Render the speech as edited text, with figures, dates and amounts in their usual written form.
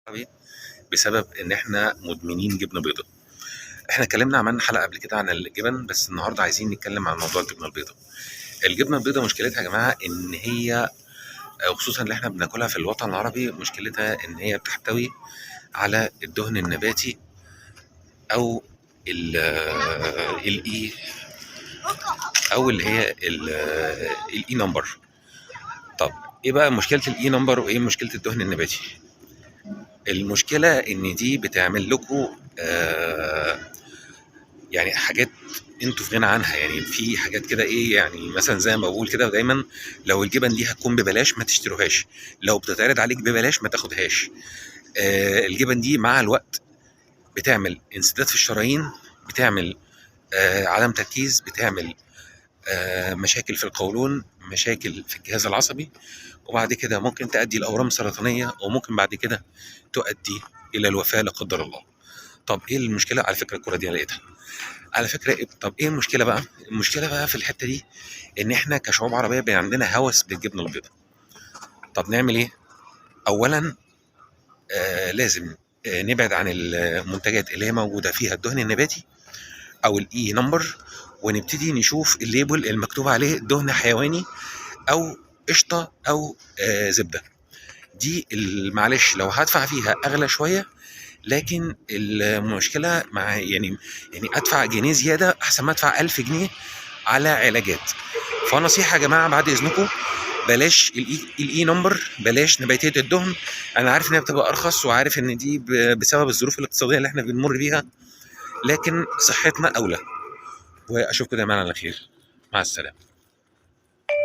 العربي بسبب ان احنا مدمنين جبنه بيضاء. احنا اتكلمنا عملنا حلقه قبل كده عن الجبن، بس النهارده عايزين نتكلم عن موضوع الجبنه البيضاء. الجبنه البيضاء مشكلتها يا جماعه ان هي خصوصا اللي احنا بناكلها في الوطن العربي، مشكلتها ان هي بتحتوي على الدهن النباتي او الاي او اللي هي الاي نمبر. طب ايه بقى مشكله الاي نمبر وايه مشكله الدهن النباتي؟ المشكله ان دي بتعمل لكم يعني حاجات انتوا في غنى عنها. يعني في حاجات كده ايه، يعني مثلا زي ما بقول كده دايما، لو الجبن دي هتكون ببلاش ما تشتروهاش، لو بتتعرض عليك ببلاش ما تاخدهاش. الجبن دي مع الوقت بتعمل انسداد في الشرايين، بتعمل عدم تركيز، بتعمل مشاكل في القولون، مشاكل في الجهاز العصبي، وبعد كده ممكن تؤدي لأورام سرطانية، وممكن بعد كده تؤدي إلى الوفاة لا قدر الله. طب ايه المشكلة؟ على فكرة الكرة دي انا لقيتها على فكرة طب ايه المشكلة بقى؟ المشكلة بقى في الحتة دي ان احنا كشعوب عربية بقى عندنا هوس بالجبنة البيضاء. طب نعمل ايه؟ اولا لازم نبعد عن المنتجات اللي هي موجودة فيها الدهن النباتي او الاي نمبر، ونبتدي نشوف الليبل المكتوب عليه دهن حيواني او قشطة او زبدة. دي معلش لو هدفع فيها اغلى شوية، لكن المشكلة مع يعني ادفع جنيه زيادة احسن ما ادفع 1000 جنيه على علاجات. فنصيحة يا جماعة بعد اذنكم، بلاش الاي نمبر، بلاش نباتية الدهن. انا عارف انها بتبقى ارخص، وعارف ان دي بسبب الظروف الاقتصادية اللي احنا بنمر بيها، لكن صحتنا اولى. واشوفكم دايما على خير. مع السلامة.